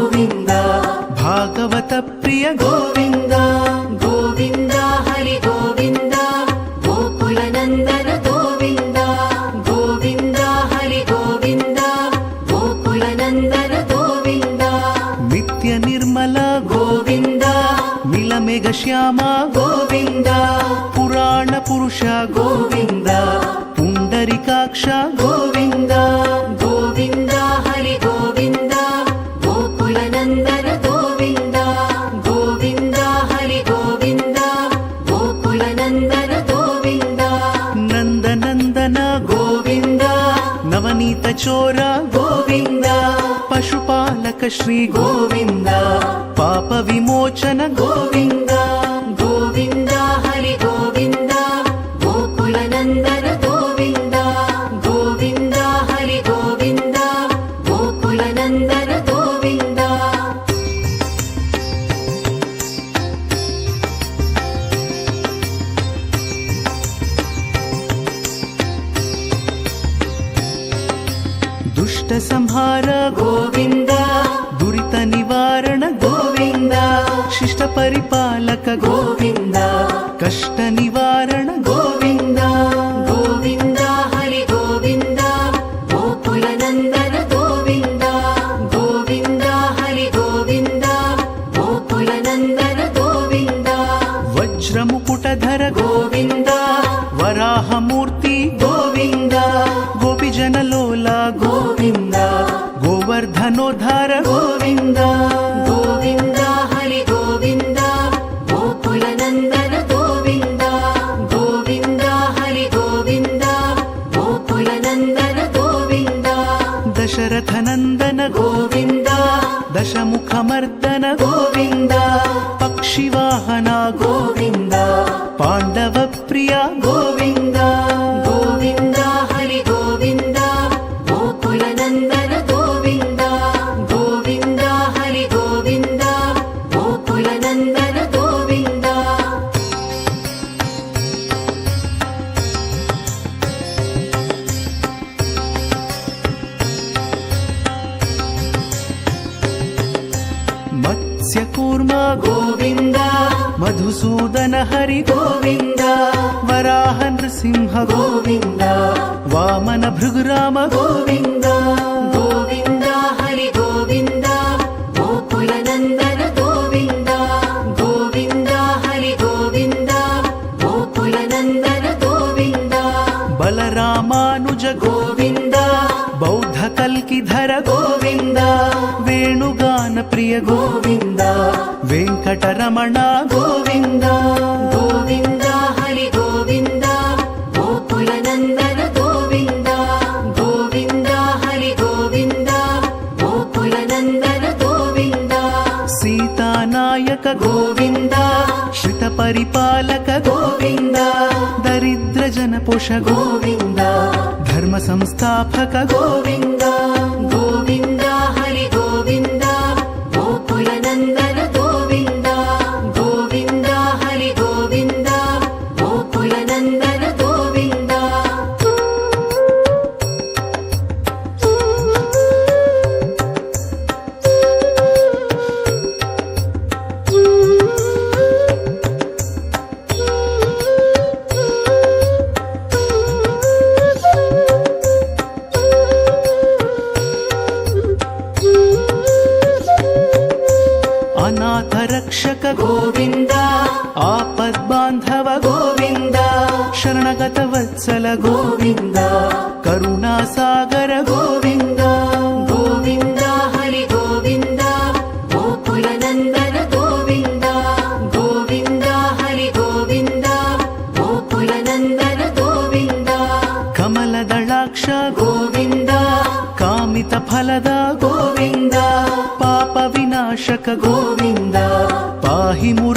ಗೋವಿಂದ ಭಾಗವತ ಪ್ರಿಯ ಗೋವಿಂದ ಗೋವಿಂದ ಹರಿ ಗೋವಿಂದ ಗೋಕುಲ ನಂದನ ಗೋವಿಂದ ಗೋವಿಂದ ಹರಿ ಗೋವಿಂದ ಗೋಕುಲ ನಂದನ ಗೋವಿಂದ ನಿತ್ಯ ನಿರ್ಮಲ ಗೋವಿಂದ ನೀಲಮೇಘ ಶ್ಯಾಮ ಗೋವಿಂದ ಪುರಾಣ ಪುರುಷ ಗೋವಿಂದ ಪುಂಡರಿಕಾಕ್ಷ ಗೋವಿಂದ ಗೋವಿಂದ ಹರಿ ಗೋವಿಂದ ಗೋಕುಲ ನಂದನ ಗೋವಿಂದ ಗೋವಿಂದ ಹರಿ ಗೋವಿಂದ ಗೋಕುಲ ನಂದನ ಗೋವಿಂದ ನಂದನಂದನ ಗೋವಿಂದ ನವನೀತ ಚೋರ ಗೋವಿಂದ ಪಶುಪಾಲಕ ಶ್ರೀ ಗೋವಿಂದ ಪಾಪ ವಿಮೋಚನ ಗೋವಿಂದ ಗೋವಿಂದ ಹರಿ ಗೋವಿಂದ ಗೋಕುಲ ನಂದನ ಗೋವಿಂದ ಗೋವಿಂದ ಹರಿ ಗೋವಿಂದ ಗೋಕುಲ ನಂದನ ಗೋವಿಂದ ದುಷ್ಟ ಸಂಹಾರ ಗೋವಿಂದ ದುರಿತ ನಿವಾರಣ ಗೋವಿಂದ ಶಿಷ್ಟ ಪರಿಪಾಲಕ ಗೋವಿಂದ ಕಷ್ಟ ನಿವಾರಣ ಗೋವಿಂದ ಗೋವಿಂದ ಹರಿ ಗೋವಿಂದ ಗೋಕುಲ ನಂದನ ಗೋವಿಂದ ಗೋವಿಂದ ಹರಿ ಗೋವಿಂದ ಗೋಕುಲ ನಂದನ ಗೋವಿಂದ ವಜ್ರ ಮುಕುಟಧರ ಗೋವಿಂದ ವರಾಹ ಮೂರ್ತಿ ಗೋವಿಂದ ಗೋಪಿ ಜನಲೋಲ ಗೋವಿಂದ ಗೋವರ್ಧನೋದ್ಧಾರ ಗೋವಿಂದ ಗೋವಿಂದ ಹರಿ ಗೋವಿಂದ ಗೋಕುಲ ನಂದನ ಗೋವಿಂದ ಗೋವಿಂದ ಹರಿ ಗೋವಿಂದ ಗೋಕುಲ ನಂದನ ಗೋವಿಂದ ದಶರಥ ನಂದನ ಗೋವಿಂದ ದಶಮುಖ ಮರ್ದನ ಗೋವಿಂದ ಪಕ್ಷಿವಾಹನ ಗೋವಿಂದ ಪಾಂಡವ ಪ್ರಿಯ ಗೋವಿಂದ ಗೋವಿಂದ ಹರಿ ಗೋವಿಂದ ಗೋಕುಲ ನಂದನ ಗೋವಿಂದ ಗೋವಿಂದ ಹರಿ ಗೋವಿಂದ ಗೋಕುಲ ನಂದನ ಗೋವಿಂದ ಮತ್ಸ್ಯ ಕೂರ್ಮ ಗೋವಿಂದ ಮಧುಸೂದನ ಹರಿ ಗೋವಿಂದ ವರಾಹ ನೃಸಿಂಹ ಗೋವಿಂದ ವಾಮನ ಭೃಗುರಾಮ ಗೋವಿಂದ ಗೋವಿಂದ ಹರಿ ಗೋವಿಂದ ಗೋಕುಲ ನಂದನ ಗೋವಿಂದ ಗೋವಿಂದ ಹರಿ ಗೋವಿಂದ ಗೋಕುಲ ನಂದನ ಗೋವಿಂದ ಬಲರಾಮಾನುಜ ಗೋವಿಂದ ಬೌದ್ಧ ಕಲ್ಕಿಧರ ಗೋವಿಂದ ವೇಣುಗಾನ ಪ್ರಿಯ ಗೋವಿಂದ ವೆಂಕಟರಮಣ ಗೋವಿಂದ ಗೋವಿಂದ ಹರಿ ಗೋವಿಂದ ಗೋಕುಲ ನಂದನ ಗೋವಿಂದ ಗೋವಿಂದ ಹರಿ ಗೋವಿಂದ ಗೋಕುಲ ನಂದನ ಗೋವಿಂದ ಸೀತಾನಾಯಕ ಗೋವಿಂದ ಶ್ರಿತ ಪರಿಪಾಲಕ ಗೋವಿಂದ ದರಿದ್ರ ಜನಪೋಷ ಗೋವಿಂದ ಧರ್ಮ ಸಂಸ್ಥಾಪಕ ಗೋವಿಂದ ಗೋವಿಂದ ಹರಿ ಗೋವಿಂದ ಗೋಕುಲ ನಂದನ ಗೋವಿಂದ ಗೋವಿಂದ ಹರಿ ಗೋವಿಂದ ಗೋಕುಲ ನಂದನ ಗೋವಿಂದ ಅನಾಥ ರಕ್ಷಕ ಗೋವಿಂದ ಆಪದ್ ಬಾಂಧವ ಗೋವಿಂದ ಶರಣಗತ ವತ್ಸಲ ಗೋವಿಂದ ಕರುಣಾ ಸಾಗರ ಗೋವಿಂದ ಗೋವಿಂದ ಹರಿ ಗೋವಿಂದ ಗೋಕುಲ ನಂದನ ಗೋವಿಂದ ಗೋವಿಂದ ಹರಿ ಗೋವಿಂದ ಗೋಕುಲ ನಂದನ ಗೋವಿಂದ ಕಮಲದಳಾಕ್ಷ ಗೋವಿಂದ ಕಾಮಿತ ಫಲದ ಗೋವಿಂದ ಪಾಪ ವಿನಾಶಕ ಗೋವಿಂದ ಪಾಹಿ ಮುರ